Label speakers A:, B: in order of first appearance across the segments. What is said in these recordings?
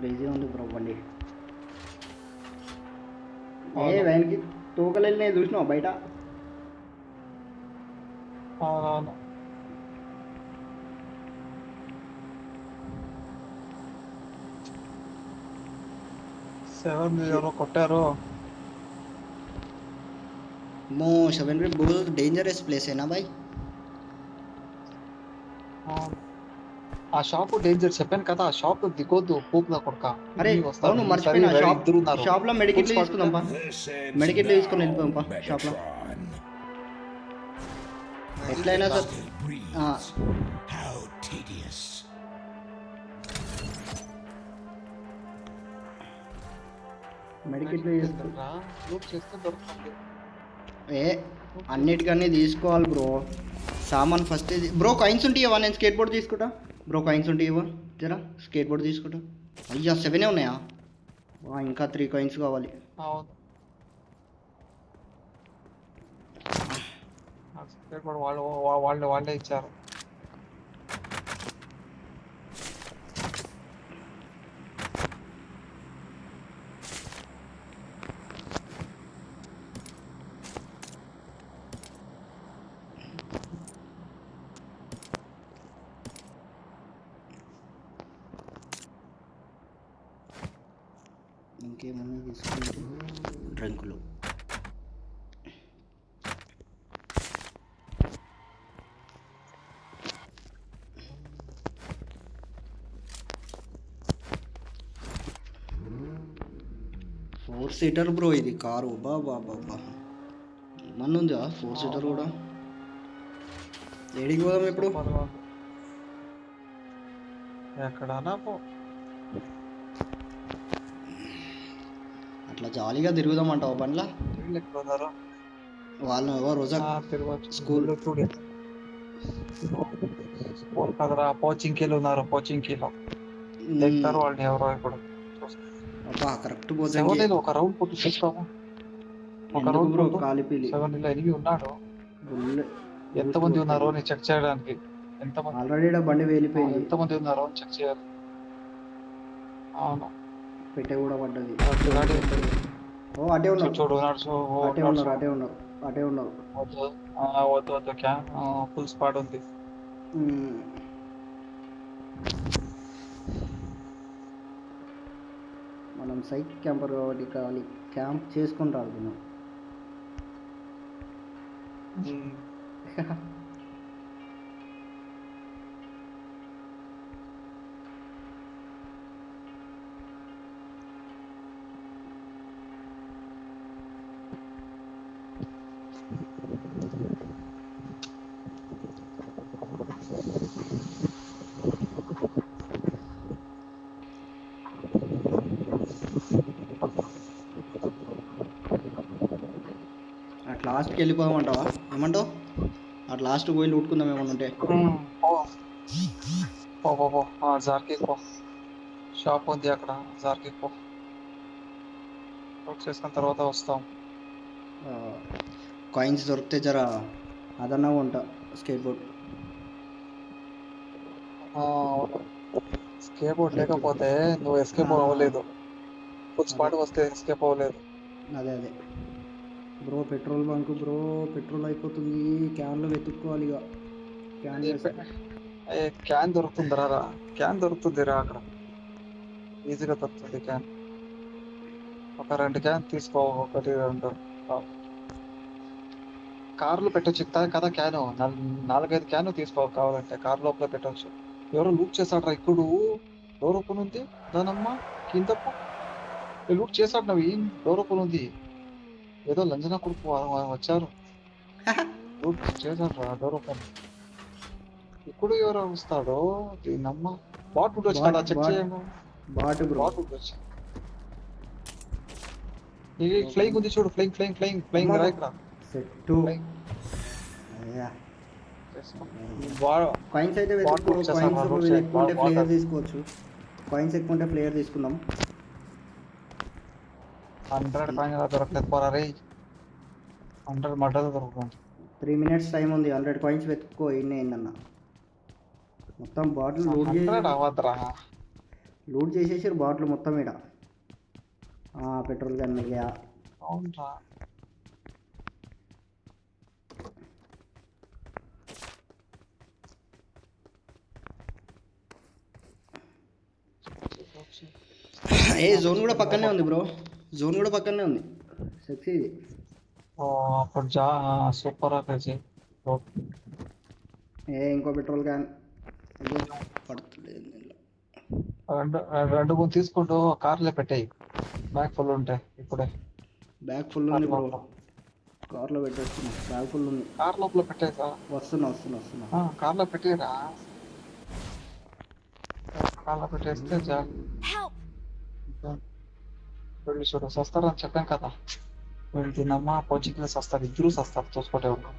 A: క్రేజీగా ఉంది బ్రో బండి. వెనక్కి తోకలు వెళ్ళినాయి చూసినావు బయట.
B: అవునవును. సెవెన్ ఎవరో కొట్టారు.
A: మో 7 पे बहुत डेंजरस प्लेस है ना भाई.
B: ఆ షాప్ డేంజర్ చెప్పాను కదా, ఆ షాప్ దిగొద్దు పూపులా కొడక.
A: అరే
B: వస్తారు
A: అవును
B: ఈసారి
A: మర్చిపోయినా, షాప్
B: ఇద్దరు ఉన్నారు.
A: షాప్లో మెడికిట్లు తీసుకుందాం పా. మెడికిట్లు తీసుకొని వెళ్ళిపోదాం పా షాప్లో. ఎట్లయినా సార్ మెడికిట్లు
B: చేస్తే దొరుకుతుంది.
A: అన్నిటికన్నీ తీసుకోవాలి బ్రో సామాన్ ఫస్ట్. బ్రో కాయిన్స్ ఉంటే ఇవ్వ, నేను స్కేట్ బోర్డ్ తీసుకుంటా. బ్రో కాయిన్స్ ఉంటే ఇవ్వ జరా, స్కేట్ బోర్డ్ తీసుకుంటా. అయ్యా 7 ఉన్నాయా? ఇంకా 3 కాయిన్స్ కావాలి.
B: వాళ్ళే ఇచ్చారు.
A: ఇంకేమన్నా తీసుకుంటే డ్రింకులు. ఫోర్ సీటర్ బ్రో ఇది కారు. బాబా బాబా ఏమన్నా ఉందా 4 సీటర్ కూడా? ఏడికి పోదాం ఇప్పుడు?
B: ఎక్కడన్నా పో,
A: అట్లా జాలీగా తిరుగుదామంటావు బండ్లా? వాళ్ళు రోజా స్కూల్
B: స్కూల్ కదరా, కోచింగ్కి ఉన్నారు. కోచింగ్లో ఎక్కుతారు వాళ్ళని ఎవరో ఇప్పుడు.
A: అబ్బా కరెక్ట్ పోతే
B: ఒక రౌండ్ కొట్టి చూస్తాము. ఒక రౌండ్
A: బ్రో కాలిపీలి
B: 7 ఎనిమిది ఉన్నాడు. ఎంతమంది ఉన్నారో అని చెక్ చేయడానికి.
A: ఆల్రెడీ బండి వేలిపోయింది.
B: ఎంతమంది ఉన్నారో అని చెక్ చేయాలి. అవును,
A: పెట్టె కూడా పడ్డది. ఓ అటే ఉన్నారు,
B: చూడు
A: అటే ఉన్నారు, అటే ఉన్నారు, అటే ఉన్నారు.
B: వద్దు ఫుల్ స్పాట్ ఉంది.
A: మనం సైక్ క్యాంపర్ కాబట్టి కావాలి, క్యాంప్ చేసుకొని రాడుతున్నాం. అట్ లాస్ట్కి వెళ్ళిపోదామంటావా? ఏమంటావు? అట్ లాస్ట్కి పోయి లూటుకుందాం ఏమన్నా ఉంటే.
B: జార్కి పో, షాప్ ఉంది అక్కడ, జార్కి పో. చేసుకున్న తర్వాత వస్తాం.
A: కాయిన్స్ దొరికితే జరా అదన్నా ఉంటా స్కేట్ బోర్డ్.
B: స్కేట్ బోర్డ్ లేకపోతే నువ్వు ఎస్కేప్ అవ్వలేదు. ఫుల్ స్పాట్ వస్తే ఎస్కేప్ అవ్వలేదు.
A: అదే bro petrol bunk bro, petrol అయిపోతుంది. క్యాన్లు వెతుక్కోవాలి ఇక.
B: క్యాన్ దొరుకుతుందిరా, క్యాన్ దొరుకుతుందిరా అక్కడ, ఈజీగా దొరుకుతుంది క్యాన్. ఒక 2 క్యాన్ తీసుకో, 1 2. కార్లు పెట్టచ్చు కదా క్యాను, 4-5 క్యాన్ తీసుకో కావాలంటే, కార్ లోపల పెట్టవచ్చు. ఎవరో లూట్ చేశాడ్రా ఇప్పుడు. డోర్ ఓపెన్ ఉంది, దానమ్మ కిందకు లూట్ చేశాడు. నవ్వు ఏం డోర్ ఓపెన్ ఉంది? ఏదో లంజనా కొడుకు వచ్చారు, లూట్ చేశాడ్రా డోర్ ఓపెన్. ఇప్పుడు ఎవరో వస్తాడో దీనమ్మ. బాట్ ఉండొచ్చు కదా, చెక్ చేయండి. బాట్ ఉండొచ్చు. ఫ్లైయింగ్ ఉంది చూడు, ఫ్లైయింగ్ రా ఇక్కడ.
A: కాయిన్స్ అయితే ఎక్కువ ఉంటే ప్లేయర్ తీసుకోవచ్చు. కాయిన్స్ ఎక్కువ ఉంటే ప్లేయర్ తీసుకుందాం.
B: 100 కాయిన్ దొరకలేదు పోరా రే. 100 మడ్డలు దొరుకుతుంది.
A: 3 minutes టైం ఉంది. 100 కాయిన్స్ వెతుక్కో. ఎన్ని అయిందన్న మొత్తం బాటిల్ లోడ్ చేసి. లూట్ చేసేసారు బాట్లు మొత్తం ఈడ. Petrol gun Millia.
B: అవునరా.
A: జోన్ కూడా పక్కనే ఉంది బ్రో. జోన్ కూడా పక్కనే ఉంది. సెక్సీ ఇది.
B: అప్పుడు సూపర్ ఆపేసి
A: ఇంకో పెట్రోల్ క్యాన్ పడుతుంది.
B: రెండు మూడు తీసుకుంటూ కార్లో పెట్టాయి. బ్యాగ్ ఫుల్ ఉంటాయి ఇప్పుడే.
A: బ్యాగ్ ఫుల్ ఉంది బ్రో. కార్లో పెట్టేస్తున్నా. బ్యాగ్ ఫుల్ ఉంది.
B: కార్ లోపల పెట్టేసా.
A: వస్తున్నా.
B: కార్లో పెట్టేరా. కార్లో పెట్టేస్తే వెళ్ళి చూడు వస్తారని చెప్పాం కదా. వీళ్ళు తిన్నమ్మా కోచింగ్ వస్తారు. ఇద్దరు వస్తారు చూసుకోటే ఉన్నాం.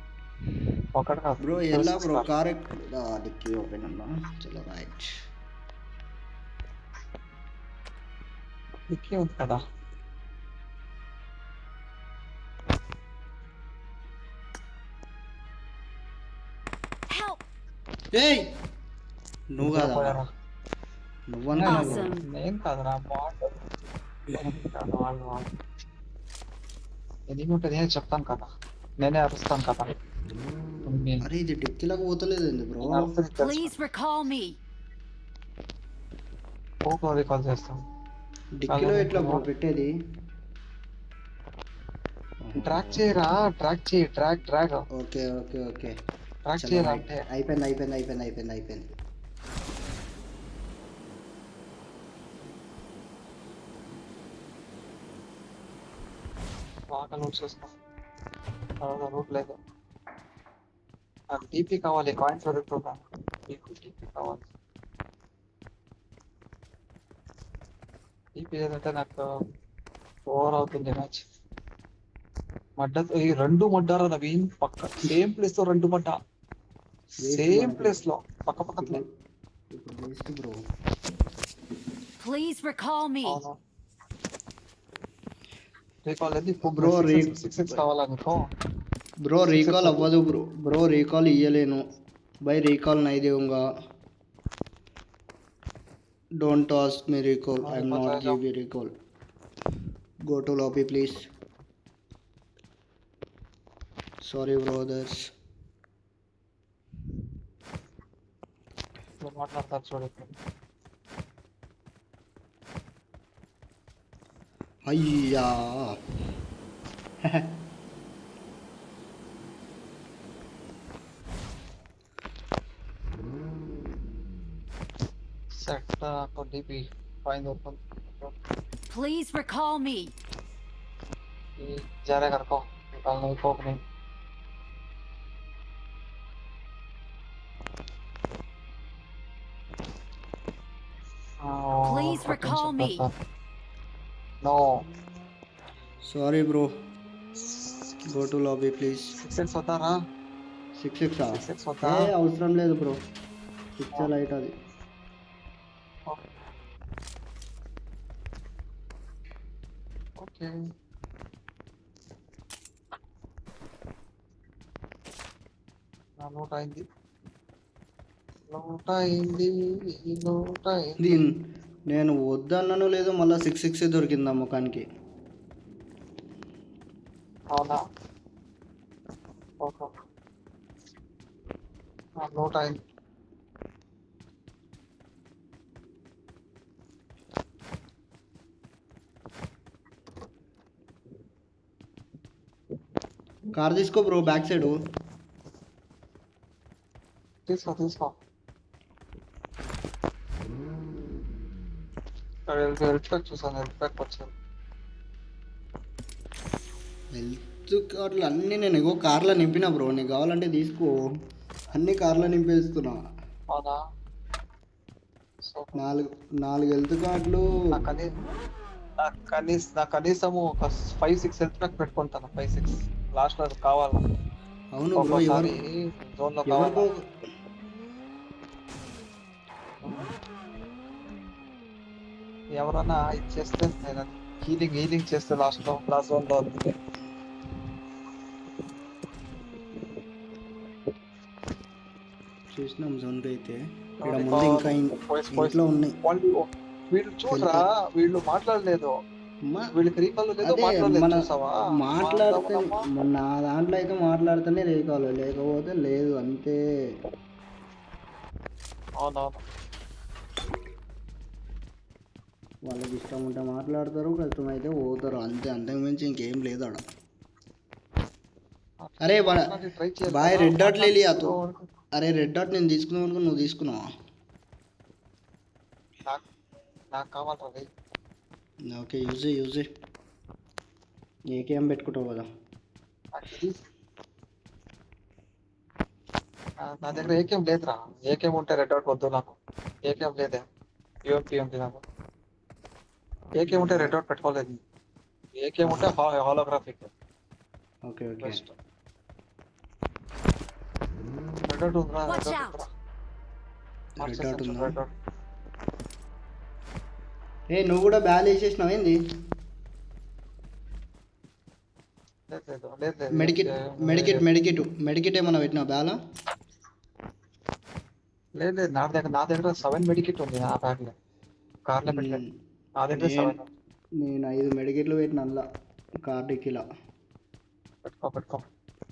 B: ఒకటి కాదు
A: బ్రో. ఎలా బ్రో కార్ డిక్కీ ఓపెన్ అన్నా. చలో రైట్.
B: డిక్కీ ఉంది కదా.
A: నువ్వు కాదా?
B: నేను కాదురా. ఎందుకుంటే నేను చెప్తాను కదా. నేనే అరుస్తాను కదా.
A: అరే ఇది డిక్కీలాగా పోతలేదండి బ్రో.
B: రికాల్ చేస్తాను.
A: డిక్కీలో ఎట్లా బ్రో పెట్టేది?
B: ట్రాక్ చేయరా. ట్రాక్ చేయి. ట్రాక్.
A: ఓకే.
B: ట్రాక్ చేయరా అంటే
A: అయిపోయింది.
B: బాగా నోట్ చేసుకో. రూట్ లేదు. నాకు టీపీ కావాలి. కాయిన్స్ దొరుకుతుందా? టీపీ కావాలి. టీపీ ఏదంటే నాకు ఓవర్ అవుతుంది మ్యాచ్. ఈ రెండు మడ్డారా నవీన్. పక్క సేమ్ ప్లేస్ లో రెండు మడ్డా. సేమ్ ప్లేస్ లో పక్క పక్కనే. రీకాల్ ఏది బ్రో? 6 కావాలనుకో
A: బ్రో. రీకాల్ అవ్వదు బ్రో. రీకాల్ ఇయ్యలేను బై. రీకాల్ నై దేऊंगा. Don't ask me recall. I am not give you recall. Go to lobby please. Sorry brothers.
B: మాట్లాడతారు చూడు.
A: అయ్యా
B: set TP fine open.
C: Please recall me.
B: जा रहा घर को निकालना ही कोक नहीं.
C: Please recall me.
B: No.
A: Sorry bro. Go to lobby please.
B: 6x होता रहा.
A: 6x
B: होता.
A: అవసరం లేదు బ్రో. 6 లైట్ అది.
B: ఓకే. నోట్ అయింది.
A: నేను వద్దన్నాను లేదు. మళ్ళీ 6 దొరికిందా ముఖానికి.
B: అవునా? ఓకే. నోట్ అయింది.
A: కార్ తీసుకో బ్రో. బ్యాక్ సైడ్
B: తీసుకో. హెల్త్ ప్యాక్ చూసాను. హెల్త్ ప్యాక్ వచ్చాను.
A: హెల్త్ కార్డులు అన్నీ నేను ఇగో కార్లో నింపినా బ్రో. నీకు కావాలంటే తీసుకో. అన్ని కార్లో నింపేస్తున్నా.
B: అవునా?
A: 4 హెల్త్ కార్డులు.
B: నా కనీసము ఒక 5-6 హెల్త్ ప్యాక్ పెట్టుకుంటాను. 5-6 లాస్ట్ లో కావాలి.
A: అవును బ్రో.
B: జోన్ లో కావాలి. ఎవరన్నా ఇచ్చేస్తే నేను హీలింగ్ చేస్తే లాస్ట్ జోన్ లో
A: చూసినాం జోన్కి అయితే. ఇక్కడ ముందు ఇంకా ఇంట్లో ఉన్నాయి.
B: వీళ్ళు చూడరా, వీళ్ళు మాట్లాడలేదు, వీళ్ళకి రీకాల్ లేదు,
A: అదే
B: మాట్లాడలేదు,
A: మన
B: చూసావా?
A: మాట్లాడితే
B: వాందమ్మా.
A: నా దాంట్లో అయితే మాట్లాడితేనే రేకాలు, లేకపోతే లేదు అంతే.
B: అవునవును.
A: వాళ్ళకి ఇష్టం ఉంటే మాట్లాడతారు, కష్టమైతే పోతారు అంతే, అంతకు మించి ఇంకేం లేదు ఆడ. అరే
B: ట్రై చేయాలి
A: బాయ్
B: కదా,
A: రెడ్ డాట్ లేలి అతు.
B: మాట్లాడుకో.
A: అరే రెడ్ డాట్ నేను తీసుకున్నావు అనుకో, నువ్వు తీసుకున్నావా?
B: నాకు నాకు కావాలరా రే.
A: ఓకే యూజ్ ఏకేఎం పెట్టుకుంటావు కదా.
B: నాకు ఇది నా దగ్గర ఏకేం లేదురా. ఏకేం ఉంటే రెడ్ డాట్ వద్దు నాకు. ఏకేం లేదే. యూఎంపీ ఉంది నాకు. ఏకేం ఉంటే రెడ్ డాట్ పెట్టుకోలేదు. ఏకేం ఉంటే holographic
A: okay okay
B: best. Red dot ఉందిరా, రెడ్
C: Watch
B: డాట్
C: out.
B: ఉందిరా.
A: రెడ్ డాట్ ఉందా?
B: Red dot.
A: ఏ నువ్వు కూడా బ్యాల్ వేసేసినావు ఏంది?
B: లేదు లేదు లేదు లేదు.
A: మెడికిట్ ఏమన్నా పెట్టినావు బ్యాలా?
B: లేదు లేదు, నా దగ్గర 7 మెడికిట్ ఉంది నా బ్యాగ్ లో. కార్లో పెట్టలేదు. నా దగ్గర 7 ఉంది.
A: నేను 5 మెడికిట్లు పెట్టిన అందులో కార్ డిక్కీలా.
B: పెట్టుకో.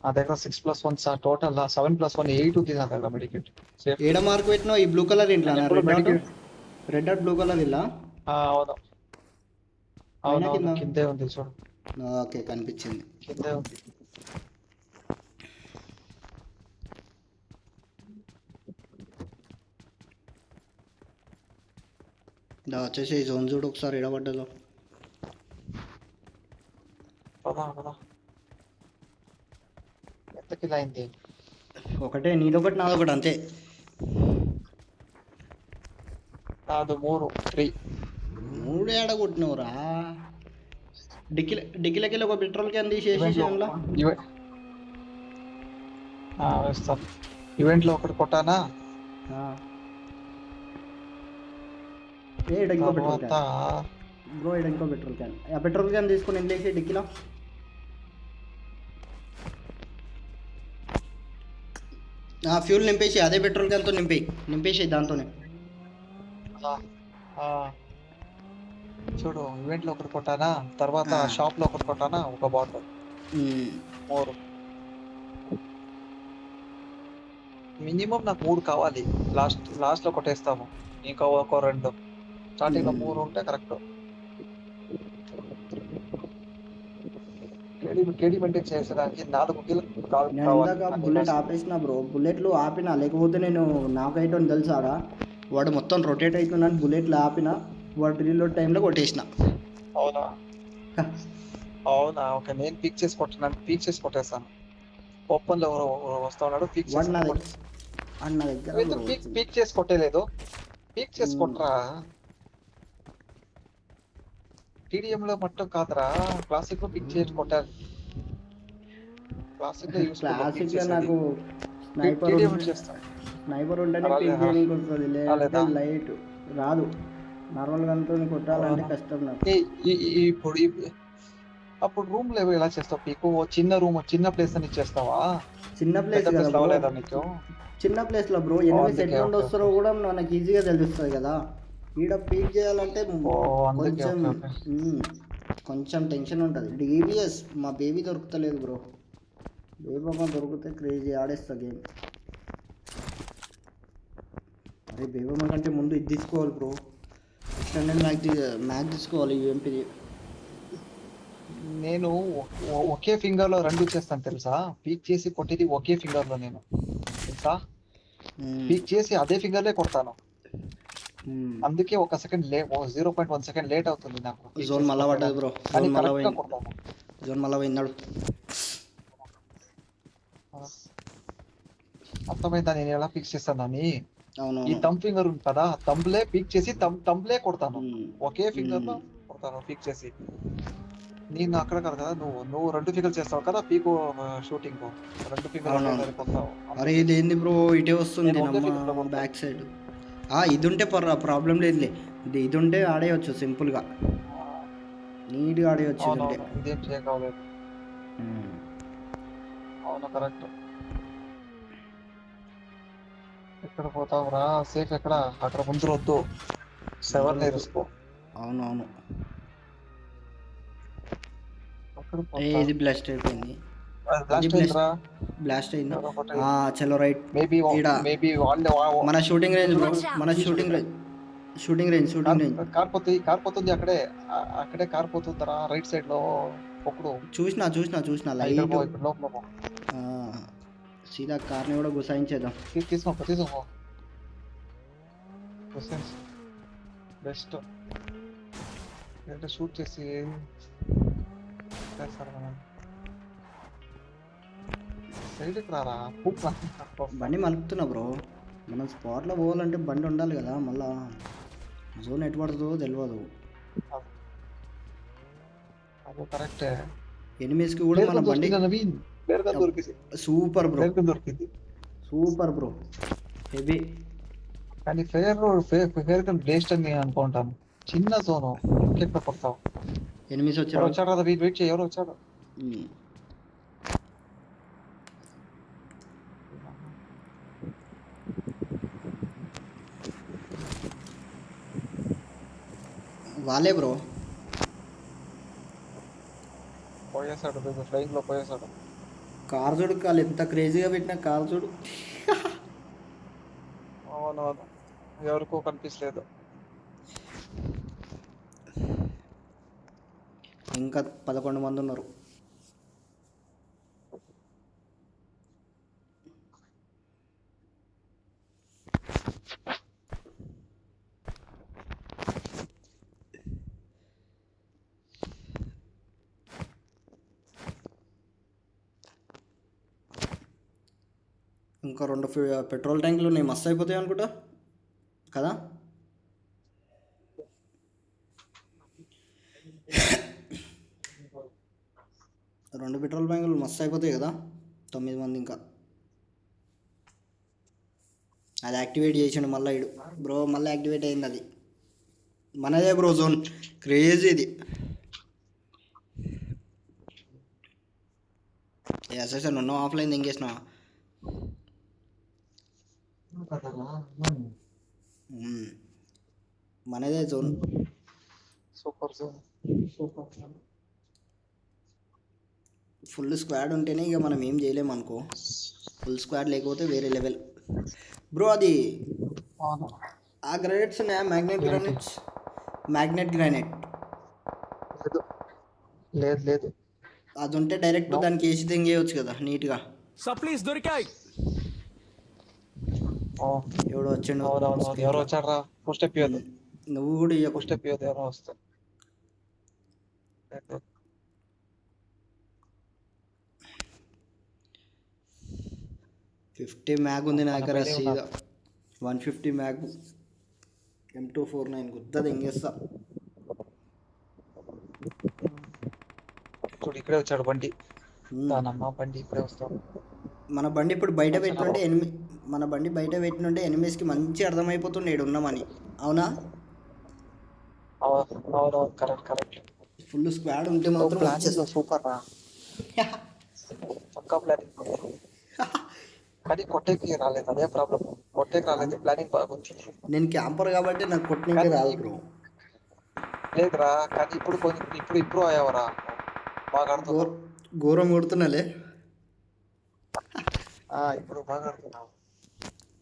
B: నా దగ్గర 6+1 టోటల్ 7+1 8 ఉంది నా దగ్గర మెడికిట్. సేఫ్.
A: ఏడ మార్క్ పెట్టినావు? ఈ బ్లూ కలర్ ఇంట్లో
B: ఎప్పుడు medikit.
A: Red dot blue colour ఇలా.
B: అవును
A: పైన
B: అవును,
A: కింద?
B: కిందే ఉంది చూడు,
A: ఓకే కనిపించింది.
B: కిందే ఉంది.
A: ఇలా వచ్చేసి ఈ జోన్ చూడు ఒకసారి ఎడబడ్డదో.
B: పదా ఎంత కిల్ అయింది?
A: ఒకటే నీదొకటి నాదొకటి అంతే.
B: కాదు 3
A: మూడు ఏడ కొట్టినవురా? డిక్కీలకి ఒక పెట్రోల్ క్యాన్ తీసేసి అందులో.
B: వేస్తాను. ఈవెంట్ లో ఒకటి కొట్టానా,
A: ఏడ ఇంకో పెట్రోల్
B: తర్వాత
A: క్యాన్ బ్రో, ఏడ ఇంకో పెట్రోల్ క్యాన్. ఆ పెట్రోల్ క్యాన్ తీసుకొని వెళ్ళేసి డిక్కీలో. ఫ్యూల్ నింపేసి అదే పెట్రోల్ క్యాన్తో నింపేసి దాంతోనే.
B: చూడు, ఈవెంట్ లో ఒకటి కొట్టానా, తర్వాత షాప్ లో ఒకటి కొట్టానా, ఒక బాటిల్ 3. మినిమం నాకు 3 కావాలి. లాస్ట్ లో కొట్టేస్తాము, ఇంకా ఒక 2. స్టార్టింగ్ లో 3 ఉంటే కరెక్ట్. కేడీ మెయింటైన్ చేసేదానికి 4 కిలో
A: నేను ఇందాక బుల్లెట్ ఆపేసిన బ్రో, బుల్లెట్లు ఆపినా, లేకపోతే నేను నాకైతే తెలుసాడా వాడు మొత్తం రొటేట్ అవుతున్నాను. బుల్లెట్లు ఆపిన, వాడు రీలోడ్ టైంలో కొట్టేసిన.
B: అవునా ఓకే. నేను పీక్ చేసి కొట్టేస్తాను. ఓపెన్ లో ఎవరో వస్తా ఉన్నాడు, పీక్
A: వాడు నా
B: చేసి
A: అన్న దగ్గర
B: పీక్ చేసి కొట్టేలేదు. పీక్ చేసి కొట్టరా. టీడీఎం లో మట్టం కాదురా, క్లాసిక్ లో పిక్ చేసి కొట్టాలి. క్లాసిక్ లో
A: క్లాసిక్ లో నాకు స్నైపర్ ఉంటేనే
B: అలాగే,
A: పిక్ చేయడానికి వస్తుంది, లేకపోతే
B: అలాగా.
A: లైట్ రాదు. నార్మల్ గన్తో కొట్టాలంటే కష్టం నాకు.
B: ఇప్పుడు అప్పుడు రూమ్ లో ఎలా చేస్తావు పీకు? చిన్న ప్లేస్ అని చేస్తావా?
A: చిన్న ప్లేస్
B: పెద్ద
A: కదా
B: ప్లేస్
A: బ్రో,
B: అవ్వలేదా నీకు?
A: చిన్న ప్లేస్ లో బ్రో ఎనిమిది
B: అందుకే,
A: ఎట్లా నుండి
B: ఓకే,
A: వస్తారో
B: ఓకే.
A: కూడా మనకి ఈజీగా తెలుస్తుంది కదా. ఈడ పీక్ చేయాలంటే
B: అందుకే,
A: కొంచెం
B: ఓకే.
A: కొంచెం టెన్షన్ ఉంటుంది. డిబిఎస్ మా బేబీ దొరుకుతలేదు బ్రో. బేబీ అమ్మ దొరికితే క్రేజీ ఆడేస్తా గేమ్. అరే బేబీ అమ్మ కంటే ముందు ఇది తీసుకోవాలి బ్రో, ఎక్స్టెండెడ్ మ్యాక్ తీసుకోవాలి యూఎంపీ.
B: నేను ఒకే ఫింగర్ లో 2 చేస్తాను తెలుసా? పీక్ చేసి కొట్టేది ఒకే ఫింగర్ లో నేను, తెలుసా? పీక్ చేసి అదే ఫింగర్ లే కొడతాను. అందుకే 0.1 సెకండ్ లేట్ అవుతుంది నాకు.
A: జోన్ మళ్ళా పడ్డది బ్రో,
B: కానీ
A: జోన్ మళ్ళా
B: కరెక్ట్ గా
A: పోయింది,
B: కొడతాను.
A: జోన్ మళ్ళా పోయిందాడు.
B: అర్థమైందా నేను ఎలా ఫిక్స్ చేస్తానని? ఈ
A: అవునవును.
B: థంబ్ ఫింగర్ ఉంది కదా, థంబ్లే పీక్ చేసి థంబ్లే కొడతాను. ఒకే ఫింగర్ లో కొడతాను పీక్ చేసి. నేను అక్కడ కాదు కదా, నువ్వు 2 ఫింగర్ చేస్తావు కదా పీకు షూటింగ్, 2 ఫింగర్
A: అవునవును.
B: కొడతావు.
A: అరే ఇది ఏంది బ్రో ఇటే వస్తుంది
B: నేను ఒకే
A: నమ్మ
B: finger లో కొడతాను.
A: Back side. ఇది ఉంటే ప్రాబ్లం లేదులే, ఇది ఉంటే ఆడేయచ్చు సింపుల్గా, నీట్గా ఆడేయచ్చు ఇది ఉంటే.
B: అవునవును, ఇదేం చేయకపోలేదు. అవును కరెక్ట్. ఎక్కడ పోతావురా? సేఫ్ ఎక్కడ? అక్కడ ముందు వద్దు. సెవెన్ ఇయర్స్కో
A: అవునవును.
B: అక్కడ
A: ఇది బ్లాస్ట్ అయిపోయింది. అది
B: బ్లాస్ట్
A: బ్లాస్ట్
B: అయిందిరా.
A: బ్లాస్ట్ అయింది.
B: ఎవరో ఒకటి
A: చలో రైట్.
B: మేబీ
A: ఈడ
B: మేబీ వాళ్ళే
A: మన shooting range bro,
C: Watch out.
A: మన shooting range, shooting range.
B: Car పోతుంది అక్కడే. అక్కడే కార్ పోతుందిరా రైట్ సైడ్ లో ఒకడు.
A: చూసినా
B: ఇక్కడ
A: లైట్.
B: పో, ఇక్కడ లోపల పో.
A: సీదా కార్ని కూడా గుసాయించేద్దాం.
B: తీసుకో బెస్ట్ ఏంటంటే షూట్ చేసి చేస్తారు మనం. సైడ్కి రారా
A: బండి మలుపుతున్నా బ్రో. మనం స్పాట్లో పోవాలంటే బండి ఉండాలి కదా, మళ్ళా జోన్ ఎటు పడుతుందో తెలియదు.
B: అది కరెక్టే.
A: ఎనిమిస్కి కూడా మన బండి
B: నవీన్ దొరికింది.
A: సూపర్ బ్రో,
B: దొరికింది.
A: Super bro, heavy.
B: కానీ ఫేర్ గా వేస్ట్ అని నేను అనుకుంటాను. చిన్న జోను ఇంకెక్కడ కొడతావు.
A: ఎనిమిస్
B: ఎవరు
A: వచ్చారు.
B: వచ్చాడు కదా, వెయిట్ చేయి. ఎవరు వచ్చాడు?
A: వాళ్ళే బ్రో.
B: పోయేసాడు, ఫ్లైయింగ్ లో పోయేసాడు.
A: కార్ చూడు, కాలు ఎంత క్రేజీగా పెట్టిన కార్ చూడు.
B: అవునవును, ఎవరికో కనిపించలేదు.
A: ఇంకా 11 మంది ఉన్నారు. ఇంకా 2 పెట్రోల్ ట్యాంకులు ఉన్నాయి, మస్తు అయిపోతాయి అనుకుంటా కదా. రెండు పెట్రోల్ ట్యాంకులు మస్తు అయిపోతాయి కదా. 9 మంది ఇంకా. అది యాక్టివేట్ చేసిండు మళ్ళీ ఇడు బ్రో, మళ్ళీ యాక్టివేట్ అయింది. అది మనదే బ్రో జోన్, క్రేజీ ఇది. సార్ నువ్వు ఆఫ్లైన్ ఎంగేసినా. మనదే zone.
B: Super zone.
A: Full squad ఉంటేనే ఇక మనం ఏం చేయలేము అనుకో. ఫుల్ స్క్వాడ్ లేకపోతే వేరే లెవెల్ బ్రో. అది ఆ గ్రానైట్స్ ఉన్నాయా, మ్యాగ్నెట్ గ్రానైట్స్? మ్యాగ్నెట్ గ్రానైట్
B: లేదు.
A: అది ఉంటే డైరెక్ట్ దానికి వేసి తెంగేయచ్చు కదా నీట్గా.
D: సప్లీస్ దొరికాయి.
A: ఎవడో వచ్చిండు.
B: ఎవరు వచ్చారా? ఫస్ట్ స్టెప్ ఇవ్వదు.
A: నువ్వు కూడా ఇవ్వకు.
B: ఫస్ట్ స్టెప్ ఇవ్వదు. ఎవరో వస్తారు.
A: 50 మ్యాగ్ ఉంది నా దగ్గర. సీదా 150 మ్యాగ్ M249 గుద్దది ఎంగేస్తా.
B: చూడు ఇక్కడే వచ్చాడు బండి. దానమ్మ బండి ఇక్కడే వస్తాడు.
A: మన బండి ఇప్పుడు బయట పెట్టినుంటే మన బండి బయట పెట్టినుంటే ఎనిమిస్కి మంచి అర్థమైపోతుండే ఈడు ఉన్నామని. అవునా?
B: అవును, కరెక్ట్.
A: ఫుల్ స్క్వాడ్ ఉంటే మాత్రం
B: సూపర్ రా. పక్కా ప్లానింగ్. కానీ కొట్టేకి రాలేదు, అదే ప్రాబ్లం. కొట్టేకి రాలేదు, ప్లానింగ్ బాగుంది.
A: నేను క్యాంపర్ కాబట్టి నాకు కొట్టడానికి రాదు బ్రో.
B: లేదురా, కానీ ఇప్పుడు ఇంప్రూవ్ అయ్యావరా. బాగా ఆడుతున్నావు.
A: ఘోరం కొడుతున్నాలే.
B: ఇప్పుడు బాగా ఆడుతున్నావు.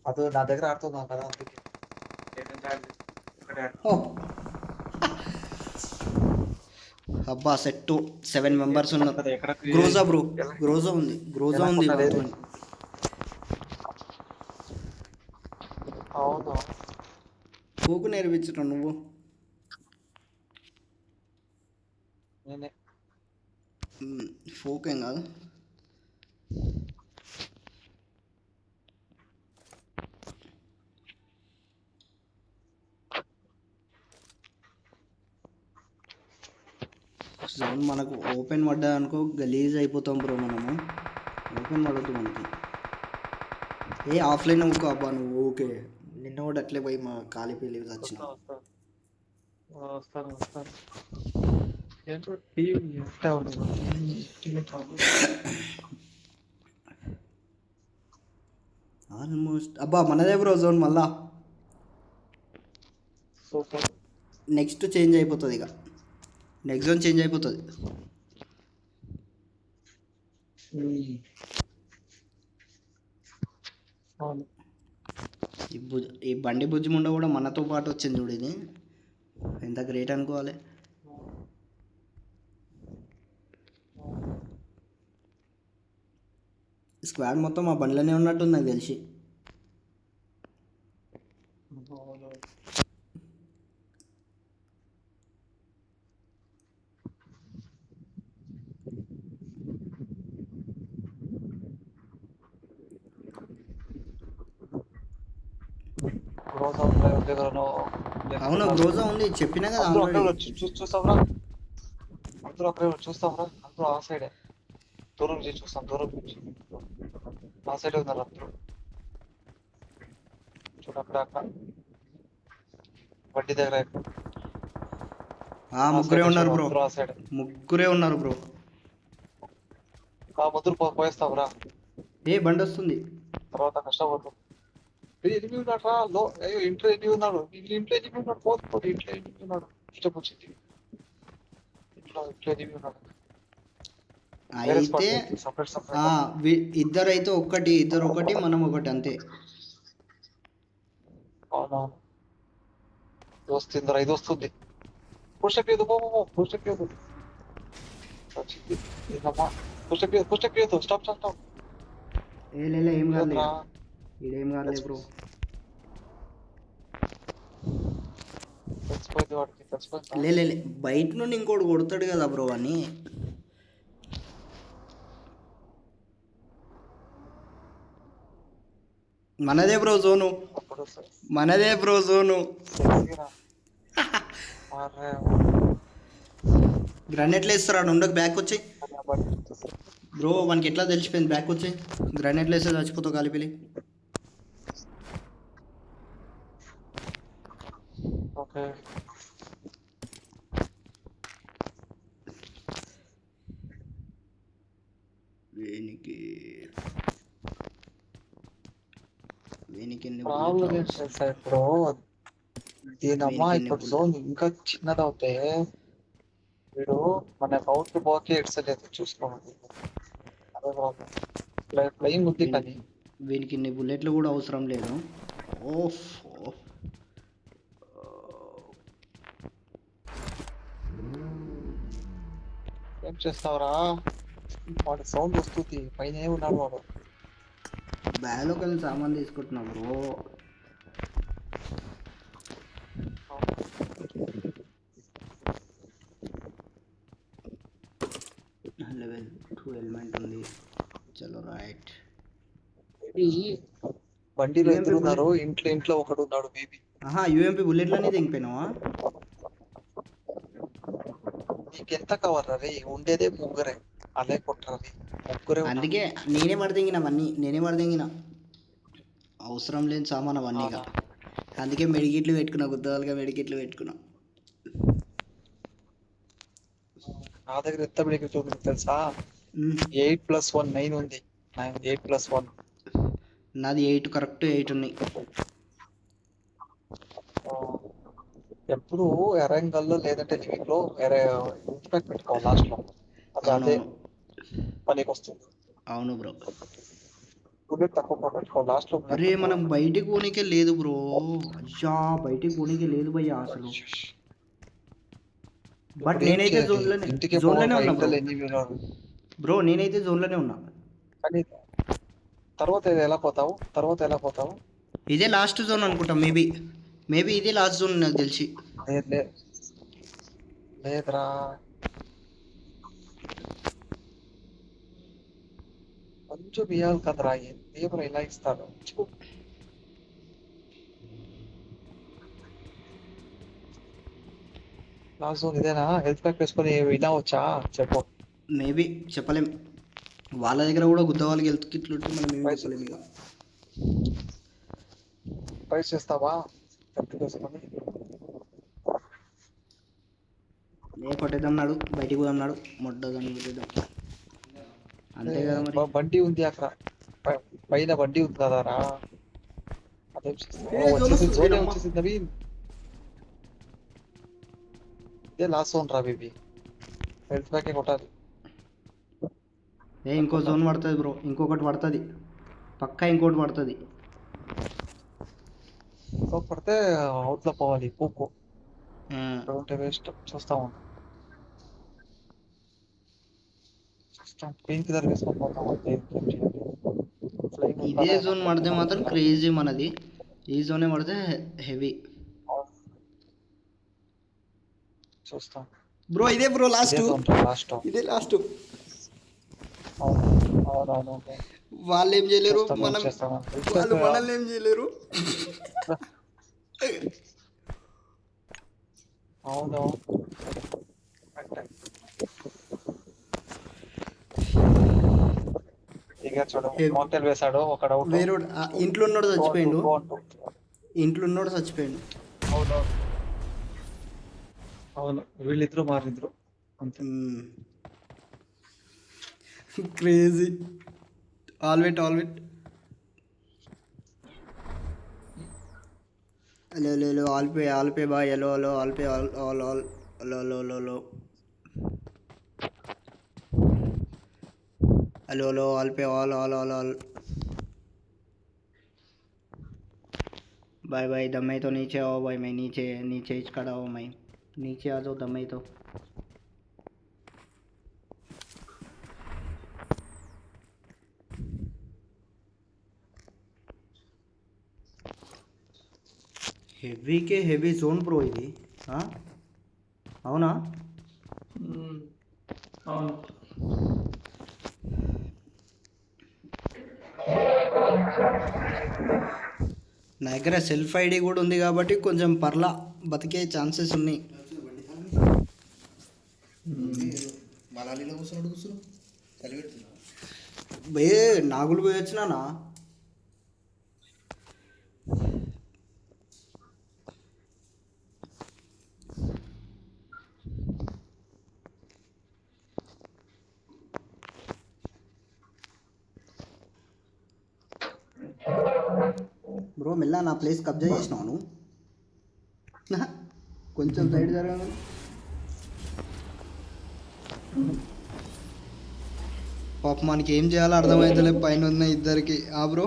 B: అది నా దగ్గర ఆడుతున్నావు కదా, అందుకే.
A: అబ్బా సెట్ 7 మెంబర్స్ ఉన్నారు. గ్రోజా బ్రో, గ్రోజా ఉంది.
B: అవును,
A: పోకు నేర్పించటం నువ్వు.
B: నేనే
A: ఫోక్ ఏం కాదు. జోన్ మనకు ఓపెన్ పడ్డా అనుకో గలీజ్ అయిపోతాం బ్రో. మనము ఓపెన్ పడద్దు మనకి. ఆఫ్లైన్ అనుకో. అబ్బా నువ్వు ఓకే. నిన్న కూడా అట్లే పోయి మా కాలిపోయి వచ్చిన.
B: వస్తాను.
A: ఆల్మోస్ట్ అబ్బా మనదే బ్రో జోన్ మళ్ళా.
B: సూపర్.
A: నెక్స్ట్ చేంజ్ అయిపోతుంది ఇక, నెక్స్ట్ జోన్ చేంజ్ అయిపోతుంది.
B: అవును.
A: ఈ బండి బుజ్జి ముండ కూడా మనతో పాటు వచ్చింది చూడు, ఇది ఎంత గ్రేట్ అనుకోవాలి. స్క్వాడ్ మొత్తం ఆ బండ్లోనే ఉన్నట్టుంది నాకు తెలిసి.
B: అవును. గ్రోజా డ్రైవర్ దగ్గరనో
A: అవును గ్రోజా ఉంది, చెప్పినా కదా
B: అందరూ
A: ఆల్రెడీ.
B: అక్కడే చూస్తావరా, అందరూ అక్కడే చూస్తావరా, అందరూ ఆ సైడే దూరం నుంచి చూస్తాం, దూరం నుంచి ఆ సైడే ఉన్నారు అందరూ. చూడు అక్కడ అక్కడ వడ్డీ దగ్గర
A: ముగ్గురే ఉన్నారు బ్రో,
B: అందరూ ఆ సైడే.
A: ముగ్గురే ఉన్నారు బ్రో.
B: ఆ ముద్దురు పోయేస్తావురా,
A: ఏ బండి వస్తుంది.
B: తర్వాత కష్టపడతాం. ఎనిమిది ఉన్నాడు రా, అయ్యో ఇంట్లో ఎనిమిది ఉన్నాడు, ఇంట్లో ఎనిమిది ఉన్నాడు, పోదు ఇంట్లో ఎనిమిది ఉన్నాడు, ఇష్టం వచ్చింది ఇంట్లో ఎనిమిది ఉన్నాడు.
A: అయితే
B: సపరేట్ సపరేట్.
A: ఇద్దరు అయితే ఒక్కటి, ఇద్దరు ఒకటి, మనం ఒకటి, అంతే.
B: అవునవును. ఇది వస్తుందిరా, ఇది వస్తుంది. పుషప్ చేయదు, పుషప్ చేయదు, వచ్చింది ఏందమ్మా, పుషప్ చేయదు, స్టాప్ స్టాప్ స్టాప్.
A: ఏ ఏం కాదు, ఇడేం కాదులే బ్రో.
B: తెలిసిపోయింది వాడికి, తెలిసిపోయింది.
A: లే బయట నుండి ఇంకోటి కొడతాడు కదా బ్రో అని. మనదే బ్రో జోను,
B: అప్పుడు
A: మనదే బ్రో జోను. గ్రానైట్లు వేస్తారా, ఉండకు బ్యాక్ వచ్చి బ్రో. మనకి ఎట్లా తెలిసిపోయింది బ్యాక్ వచ్చి, గ్రానైట్లు వేస్తే చచ్చిపోతావు కాలిపిలి.
B: ఓకే. ప్రాబ్లం ఏంటి తెలుసా ఇప్పుడు, దీనమ్మా ఇప్పుడు జోన్ ఇంకా చిన్నదవుతే వీడు మన అవుట్ పోకే ఎడ్సలేదు, చూసుకోండి. అదే ప్రాబ్లం, ఫ్లయింగ్ ఉంది కానీ
A: వీనికి ఇన్ని బుల్లెట్లు కూడా అవసరం లేదు. ఓఫ్
B: ఏం చేస్తావురా, వాడి సౌండ్ వస్తుంది, పైన ఉన్నాడు వాడు.
A: బ్యాగ్లోకి వెళ్ళి సామాన్ తీసుకుంటున్నా బ్రో. లెవెల్ 2 ఎలిమెంట్ ఉంది, చలో రైట్.
B: బండిలో ఇద్దరు ఉన్నారు, ఇంట్లో ఒకడు ఉన్నాడు మేబీ.
A: యూఎంపీ బుల్లెట్లన్నీ దిగిపోయినావా?
B: నీకెంత కావాలా రే, ఉండేదే ముగ్గురే, అలే కొట్టరాది ముగ్గురే.
A: అందుకే నేనే పడదెంగిన అవన్నీ, నేనే పడదెంగిన అవసరం లేని సామాన్ అవన్నీగా. అందుకే మెడికిట్లు పెట్టుకున్నా, గుద్దవాలుగా మెడికిట్లు పెట్టుకున్నా.
B: నా దగ్గర ఎంత మెడికల్ చూపింది తెలుసా, 8+1 9 ఉంది. 8+1
A: నాది 8, కరెక్ట్ 8 ఉన్నాయి.
B: ఎప్పుడు ఎరంగల్లో లేదంటే లివింగ్ లో ఇంటికి పెట్టుకోవాలి లాస్ట్ లో, అదే పనికి వస్తుంది.
A: అవును బ్రో.
B: బుల్లెట్ తక్కువ పెట్టుకోవాలి లాస్ట్ లో.
A: అరే మనం బయటికి పోనీకే లేదు బ్రో, అయ్యా బయటికి పోనీకే లేదు భయ్యా అసలు. బట్ నేనైతే జోన్లోనే ఉన్నా బ్రో, నేనైతే జోన్లోనే ఉన్నా.
B: కానీ తర్వాత ఎలా పోతావు?
A: ఇదే లాస్ట్ జోన్ అనుకుంటా, మేబీ ఇదే లాస్ట్ జోన్ నాకు తెలిసి.
B: లేదురా, కొంచెం ఇవ్వాలి కదరా, దేవుడు ఇలా ఇస్తాడు. లాస్ట్ జోన్ ఇదేనా? హెల్త్ ప్యాక్ వేసుకొని వినవచ్చా చెప్పు.
A: మేబీ చెప్పలేం, వాళ్ళ దగ్గర కూడా గుద్దవాళ్ళకి హెల్త్ కిట్లు ఉంటే మనం ఏమి చెప్పలేము ఇక.
B: ట్రై చేస్తావా హెల్త్ వేసుకొని?
A: కొట్టేద్దాం నాడు, బయటికి పోదాం నాడు, మొట్టదాన్ని కొట్టేద్దాం అంతే కదా మరి.
B: బండి ఉంది అక్కడ పైన, బండి ఉంది కదరా, అదే వచ్చేసింది నవీన్. ఇదే లాస్ట్ జోన్ రా బేబీ. హెల్త్ ప్యాకే కొట్టాలి.
A: ఇంకో జోన్ పడుతుంది బ్రో, ఇంకొకటి పడుతుంది పక్కా, ఇంకోటి పడుతుంది.
B: సో పడితే అవుట్లో పోవాలి. పోకో ఉంటే వేస్ట్. చూస్తాం పెయిన్ కిల్లర్ వేసుకొని పోతాం అంతే.
A: ఇదే జోన్ పడితే మాత్రం క్రేజీ మనది. ఈ జోనే పడితే హెవీ
B: చూస్తాం
A: బ్రో. ఇదే బ్రో లాస్ట్,
B: లాస్ట్.
A: ఇదే లాస్ట్.
B: అవునవును.
A: వాళ్ళు ఏం చేయలేరు,
B: చూస్తాం,
A: మనం
B: చేస్తాం.
A: వాళ్ళు మనల్ని ఏం చేయలేరు.
B: అవును. ఇక చూడు మౌంటైన్ వేసాడు ఒక డౌట్.
A: వేరే ఇంట్లో ఉన్నోడు చచ్చిపోయిండు, ఇంట్లో ఉన్నోడు చచ్చిపోయిండు.
B: అవును వీళ్ళిద్దరు మారిద్దరు అంతే.
A: క్రేజీ. ఆల్వేట్ హలో ఆల్పే బాయ్. హలో ఆల్పే ఆల్ హలో ఆల్పే ఆల్ बाय दम्मे तो नीचे आओ भाई, मैं नीचे खड़ा हूँ, मैं नीचे आ जाओ दम्मे तो। హెవీ జోన్ బ్రో ఇది. అవునా?
B: అవును.
A: నా దగ్గర సెల్ఫ్ ఐడి కూడా ఉంది కాబట్టి కొంచెం పర్లా బతికే ఛాన్సెస్ ఉన్నాయి. నాగులు పోయి వచ్చినానా? బ్రో మెల్ల నా ప్లేస్ కబ్జా చేసినావు నువ్వు. కొంచెం సైడ్ జరగదు. పాప మనకి ఏం చేయాలో అర్థమవుతలే పైన ఉన్న ఇద్దరికి. బ్రో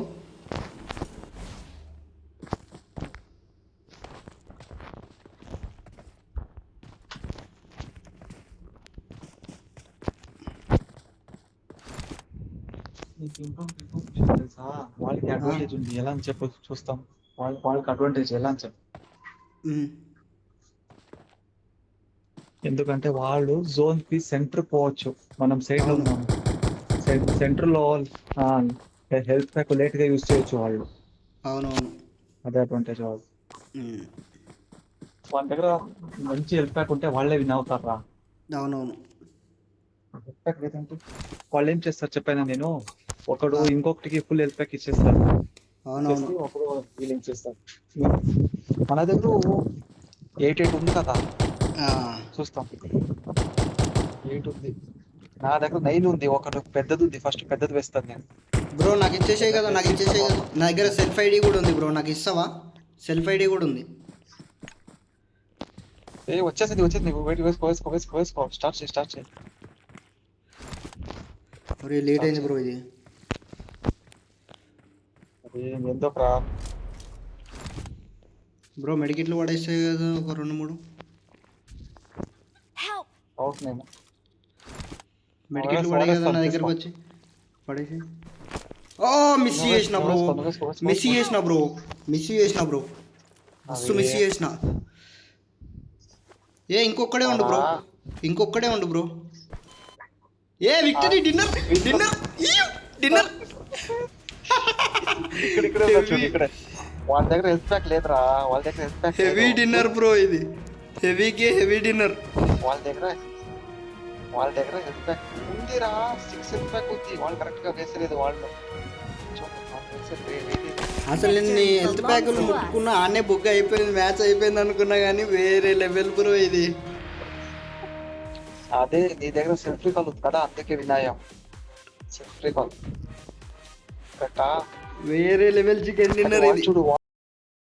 B: తెలుసా వాళ్ళకి అడ్వాంటేజ్ ఉంది. ఎలా అని చెప్పు చూస్తాం. వాళ్ళకి అడ్వాంటేజ్ ఎలా అని చెప్పు. ఎందుకంటే వాళ్ళు జోన్ కి సెంటర్ పోవచ్చు, మనం సైడ్ లో ఉన్నాము. సెంటర్ లో హెల్త్ ప్యాక్ లేట్ గా యూజ్ చేయొచ్చు వాళ్ళు.
A: అవునవును,
B: అదే అడ్వాంటేజ్ వాళ్ళు. వాళ్ళ దగ్గర మంచి హెల్త్ ప్యాక్ ఉంటే వాళ్ళే విన్ అవుతారా.
A: అవునవును.
B: హెల్త్ ప్యాక్ లేదంటే వాళ్ళు ఏం చేస్తారు చెప్పాను నేను. ఒకడు ఇంకొకటికి ఫుల్ హెల్త్ ప్యాక్ ఇచ్చేస్తారు.
A: అవునవును.
B: ఒకడు హీలింగ్ చేస్తారు. మన దగ్గర 8 ఉంది కదా, చూస్తాం. 8 ఉంది, నా దగ్గర 9 ఉంది. ఒకటి పెద్దది ఉంది, ఫస్ట్ పెద్దది వేస్తాను నేను.
A: బ్రో నాకు ఇచ్చేసాయి కదా, నా దగ్గర సెల్ఫ్ ఐడి కూడా ఉంది బ్రో, నాకు ఇస్తావా? సెల్ఫ్ ఐడి కూడా ఉంది.
B: వచ్చేసింది నీకు. వెయిట్, వేసుకో. స్టార్ట్ చేయి.
A: అరే లేట్ అయింది బ్రో ఇది.
B: ఎందుకు రా
A: బ్రో మెడికిట్లు పడేస్తాయి కదా ఒక 2-3
B: అవుట్. నేను
A: మెడికిట్లు పడే కదా నా దగ్గరకు వచ్చి పడేసి. మిస్ చేసిన బ్రో, మిస్ చేసిన బ్రో. మస్తు మిస్ చేసిన. ఇంకొక్కడే ఉండు బ్రో. Victory dinner.
B: ఇక్కడ వాళ్ళ దగ్గర హెల్త్ ప్యాక్ లేదురా. వాళ్ళ దగ్గర health pack
A: heavy dinner bro ఇది. Heavy dinner. వాళ్ళ
B: దగ్గర హెల్త్ ప్యాక్ ఉందిరా. 6 హెల్త్ ప్యాక్ ఉంది. వాళ్ళు కరెక్ట్ గా వేసలేదు. వాళ్ళు
A: అసలు నేను హెల్త్ ప్యాకులు ముట్టుకున్నా, ఆనే బుక్ అయిపోయింది, మ్యాచ్ అయిపోయింది అనుకున్నా, కానీ వేరే లెవెల్ బ్రో ఇది.
B: అదే నీ దగ్గర సెల్ఫ్ రికాల్ ఉంది కదా, అందుకే వినాయం. సెల్ఫ్ రికాల్
A: వేరే లెవెల్ చికెన్ డిన్నర్ ఇది.
B: చూడు.